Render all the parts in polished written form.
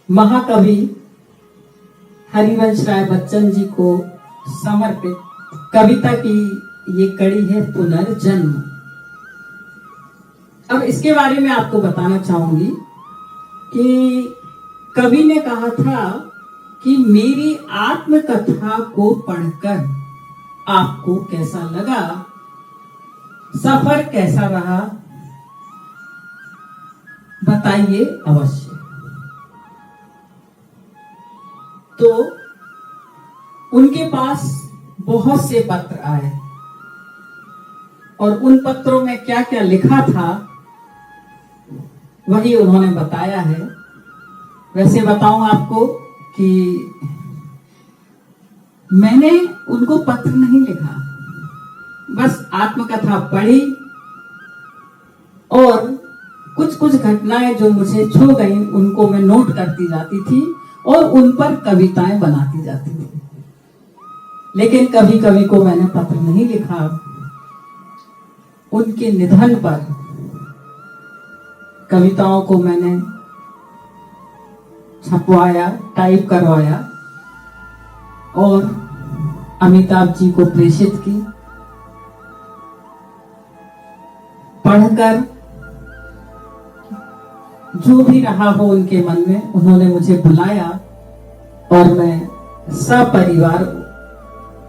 महाकवि हरिवंश राय बच्चन जी को समर्पित कविता की ये कड़ी है पुनर्जन्म। अब इसके बारे में आपको बताना चाहूंगी कि कवि ने कहा था कि मेरी आत्मकथा को पढ़कर आपको कैसा लगा, सफर कैसा रहा, बताइए अवश्य। तो उनके पास बहुत से पत्र आए और उन पत्रों में क्या क्या लिखा था वही उन्होंने बताया है। वैसे बताऊं आपको कि मैंने उनको पत्र नहीं लिखा, बस आत्मकथा पढ़ी और कुछ कुछ घटनाएं जो मुझे छू गई उनको मैं नोट करती जाती थी और उन पर कविताएं बनाती जाती थी। लेकिन कभी कभी को मैंने पत्र नहीं लिखा। उनके निधन पर कविताओं को मैंने छपवाया, टाइप करवाया और अमिताभ जी को प्रेषित की। पढ़कर जो भी रहा हो उनके मन में, उन्होंने मुझे बुलाया और मैं सपरिवार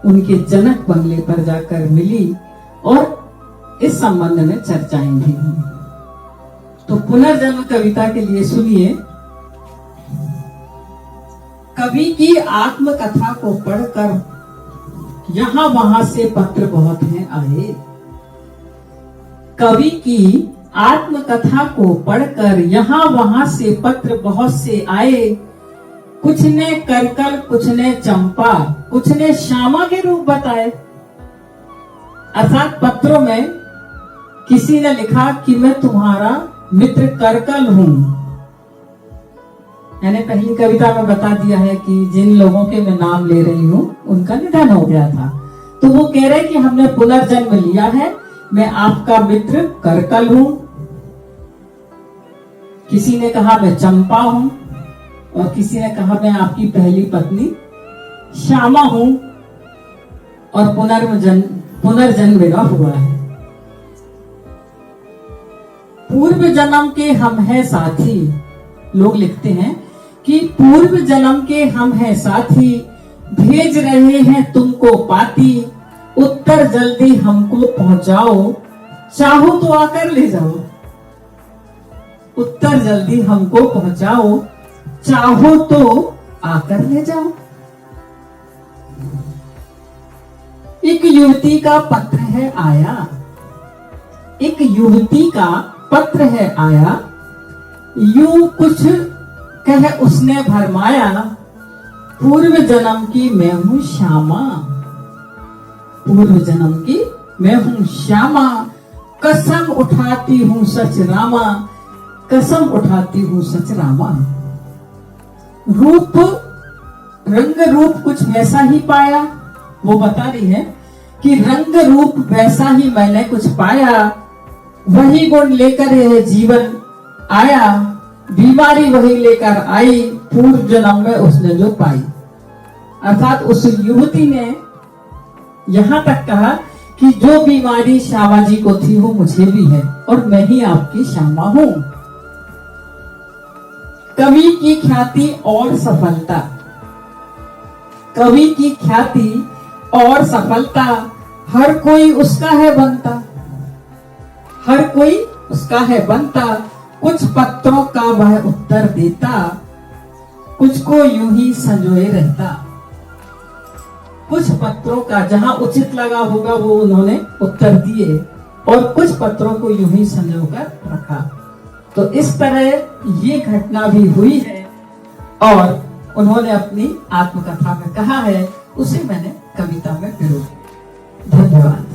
उनके जनक बंगले पर जाकर मिली और इस संबंध में चर्चाएं भी हुई। तो पुनर्जन्म कविता के लिए सुनिए। कवि की आत्मकथा को पढ़कर यहां वहां से पत्र बहुत हैं आए। कवि की आत्मकथा को पढ़कर यहां वहां से पत्र बहुत से आए। कुछ ने करकल, कुछ ने चंपा, कुछ ने श्यामा के रूप बताए। अर्थात पत्रों में किसी ने लिखा कि मैं तुम्हारा मित्र करकल हूं। मैंने पहली कविता में बता दिया है कि जिन लोगों के मैं नाम ले रही हूं उनका निधन हो गया था, तो वो कह रहे कि हमने पुनर्जन्म लिया है, मैं आपका मित्र करकल हूं। किसी ने कहा मैं चंपा हूं और किसी ने कहा मैं आपकी पहली पत्नी श्यामा हूं और पुनर्जन्म मेरा हुआ है। पूर्व जन्म के हम हैं साथी। लोग लिखते हैं कि पूर्व जन्म के हम हैं साथी, भेज रहे हैं तुमको पाती, उत्तर जल्दी हमको पहुंचाओ, चाहो तो आकर ले जाओ। उत्तर जल्दी हमको पहुंचाओ, चाहो तो आकर ले जाओ। एक युवती का पत्र है आया, एक युवती का पत्र है आया, यूं कुछ कह उसने भरमाया, पूर्व जन्म की मैं हूं श्यामा, पूर्व जन्म की मैं हूं श्यामा, कसम उठाती हूं सच रामा, कसम उठाती हूं सच रामा। रूप रंग रूप कुछ वैसा ही पाया। वो बता रही है कि रंग रूप वैसा ही मैंने कुछ पाया, वही गुण लेकर यह जीवन आया, बीमारी वही लेकर आई, पूर्व जन्म में उसने जो पाई। अर्थात उस युवती ने यहां तक कहा कि जो बीमारी श्यामा जी को थी वो मुझे भी है और मैं ही आपकी श्यामा हूं। कवि की ख्याति और सफलता, कवि की ख्याति और सफलता, हर कोई उसका है बनता, हर कोई उसका है बनता, कुछ पत्रों का वह उत्तर देता, कुछ को यूं ही संजोए रहता। कुछ पत्रों का जहां उचित लगा होगा वो उन्होंने उत्तर दिए और कुछ पत्रों को यूं ही संजोकर रखा। तो इस तरह ये घटना भी हुई है और उन्होंने अपनी आत्मकथा में कहा है, उसे मैंने कविता में पिरो। धन्यवाद।